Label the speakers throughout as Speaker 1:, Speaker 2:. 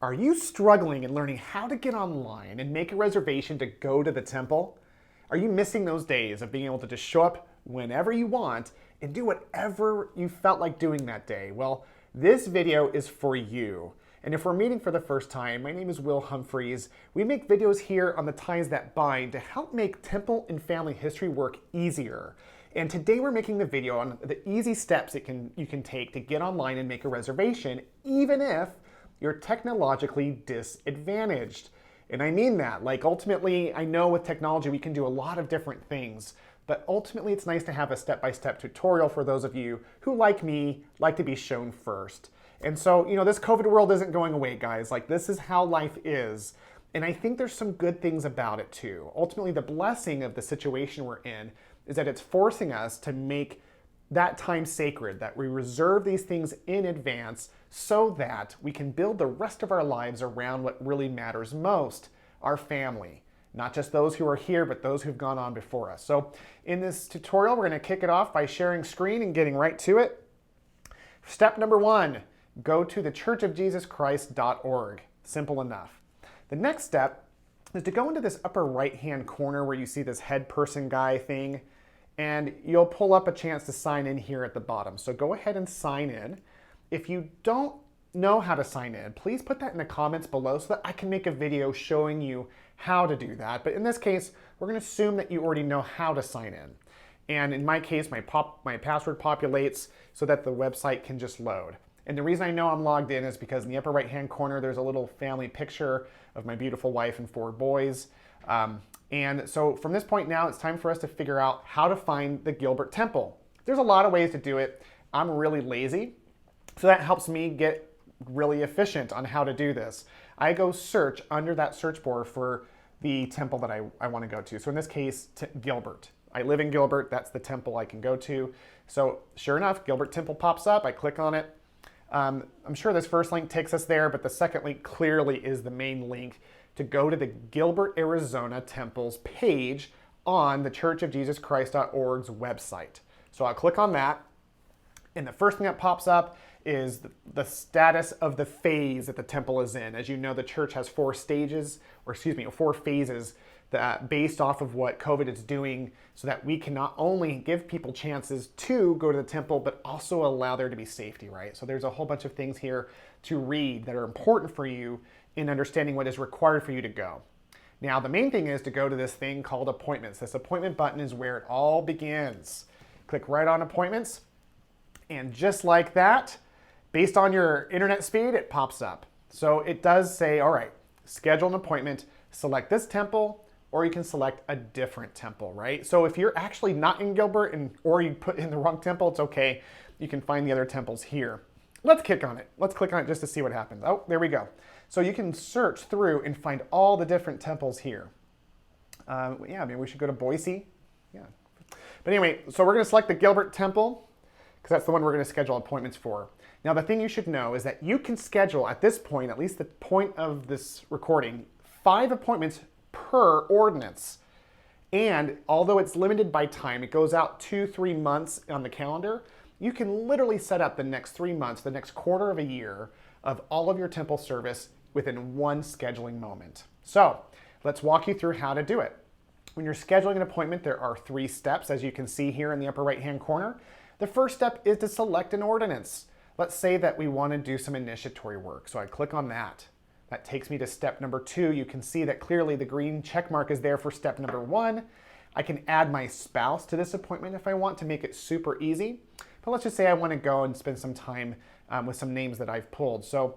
Speaker 1: Are you struggling in learning how to get online and make a reservation to go to the temple? Are you missing those days of being able to just show up whenever you want and do whatever you felt like doing that day? Well, this video is for you. And if we're meeting for the first time, my name is Will Humphreys. We make videos here on the ties that bind to help make temple and family history work easier. And today we're making the video on the easy steps you can take to get online and make a reservation, even if you're technologically disadvantaged. And I mean that, like ultimately, I know with technology we can do a lot of different things, but ultimately it's nice to have a step-by-step tutorial for those of you who, like me, like to be shown first. And so, this COVID world isn't going away, guys. Like, this is how life is. And I think there's some good things about it too. Ultimately, the blessing of the situation we're in is that it's forcing us to make that time sacred, that we reserve these things in advance so that we can build the rest of our lives around what really matters most, our family. Not just those who are here, but those who've gone on before us. So in this tutorial, we're going to kick it off by sharing screen and getting right to it. Step number 1, go to thechurchofjesuschrist.org. Simple enough. The next step is to go into this upper right-hand corner where you see this head person guy thing, and you'll pull up a chance to sign in here at the bottom. So go ahead and sign in. If you don't know how to sign in, please put that in the comments below so that I can make a video showing you how to do that. But in this case, we're going to assume that you already know how to sign in. And in my case, my password populates so that the website can just load. And the reason I know I'm logged in is because in the upper right-hand corner, there's a little family picture of my beautiful wife and 4 boys. And so from this point now, it's time for us to figure out how to find the Gilbert Temple. There's a lot of ways to do it. I'm really lazy, so that helps me get really efficient on how to do this. I go search under that search bar for the temple that I want to go to. So in this case, Gilbert. I live in Gilbert. That's the temple I can go to. So sure enough, Gilbert Temple pops up. I click on it. I'm sure this first link takes us there, but the second link clearly is the main link to go to the Gilbert, Arizona Temple's page on the churchofjesuschrist.org's website. So I'll click on that, and the first thing that pops up is the status of the phase that the temple is in. As you know, the church has 4 phases that based off of what COVID is doing, so that we can not only give people chances to go to the temple, but also allow there to be safety, right? So there's a whole bunch of things here to read that are important for you in understanding what is required for you to go. Now, the main thing is to go to this thing called appointments. This appointment button is where it all begins. Click right on appointments, and just like that, based on your internet speed, it pops up. So it does say, all right, schedule an appointment, select this temple, or you can select a different temple, right? So if you're actually not in Gilbert or you put in the wrong temple, it's okay. You can find the other temples here. Let's click on it. Let's click on it just to see what happens. Oh, there we go. So you can search through and find all the different temples here. Yeah, maybe we should go to Boise. Yeah. But anyway, so we're going to select the Gilbert Temple because that's the one we're going to schedule appointments for. Now, the thing you should know is that you can schedule at this point, at least the point of this recording, 5 appointments per ordinance. And although it's limited by time, it goes out 2-3 months on the calendar, you can literally set up the next 3 months, the next quarter of a year of all of your temple service within one scheduling moment. So let's walk you through how to do it. When you're scheduling an appointment, there are 3 steps, as you can see here in the upper right-hand corner. The first step is to select an ordinance. Let's say that we want to do some initiatory work. So I click on that. That takes me to step number 2. You can see that clearly the green check mark is there for step number 1. I can add my spouse to this appointment if I want to make it super easy. But let's just say I want to go and spend some time with some names that I've pulled. So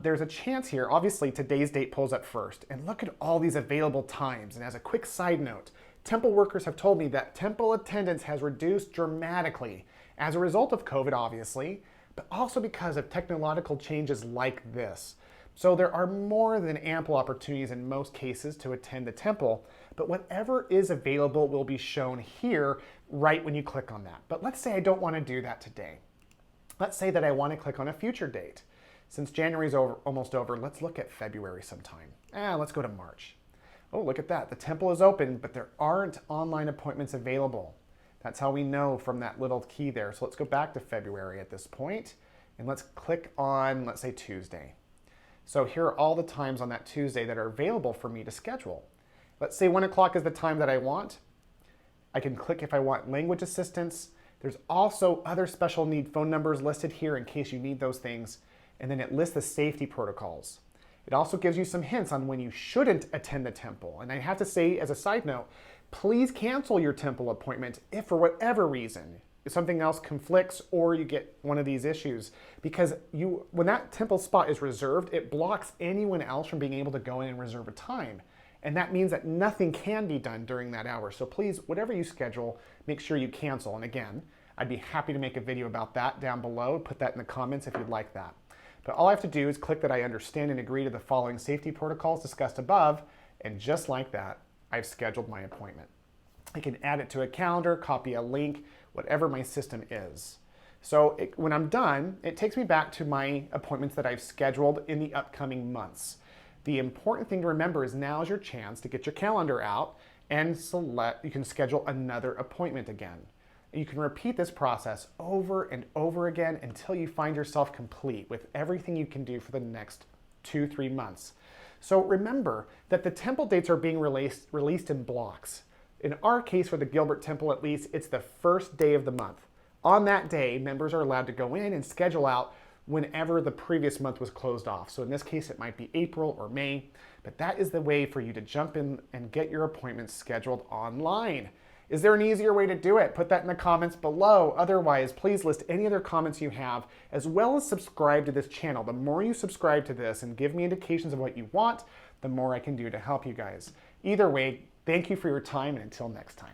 Speaker 1: there's a chance here. Obviously, today's date pulls up first. And look at all these available times. And as a quick side note, temple workers have told me that temple attendance has reduced dramatically as a result of COVID, obviously, but also because of technological changes like this. So there are more than ample opportunities in most cases to attend the temple, but whatever is available will be shown here right when you click on that. But let's say I don't want to do that today. Let's say that I want to click on a future date. Since January's almost over, let's look at February sometime. Let's go to March. Oh, look at that. The temple is open, but there aren't online appointments available. That's how we know from that little key there. So let's go back to February at this point, and let's click on, let's say, Tuesday. So here are all the times on that Tuesday that are available for me to schedule. Let's say 1 o'clock is the time that I want. I can click if I want language assistance. There's also other special need phone numbers listed here in case you need those things. And then it lists the safety protocols. It also gives you some hints on when you shouldn't attend the temple. And I have to say, as a side note, please cancel your temple appointment if for whatever reason something else conflicts or you get one of these issues. Because when that temple spot is reserved, it blocks anyone else from being able to go in and reserve a time. And that means that nothing can be done during that hour. So please, whatever you schedule, make sure you cancel. And again, I'd be happy to make a video about that down below. Put that in the comments if you'd like that. But all I have to do is click that I understand and agree to the following safety protocols discussed above. And just like that, I've scheduled my appointment. I can add it to a calendar, copy a link, whatever my system is. So when I'm done, it takes me back to my appointments that I've scheduled in the upcoming months. The important thing to remember is now is your chance to get your calendar out and you can schedule another appointment again. You can repeat this process over and over again until you find yourself complete with everything you can do for the next 2-3 months. So remember that the temple dates are being released in blocks. In our case, for the Gilbert Temple at least, it's the first day of the month. On that day, members are allowed to go in and schedule out whenever the previous month was closed off. So in this case, it might be April or May, but that is the way for you to jump in and get your appointments scheduled online. Is there an easier way to do it? Put that in the comments below. Otherwise, please list any other comments you have, as well as subscribe to this channel. The more you subscribe to this and give me indications of what you want, the more I can do to help you guys. Either way, thank you for your time, and until next time.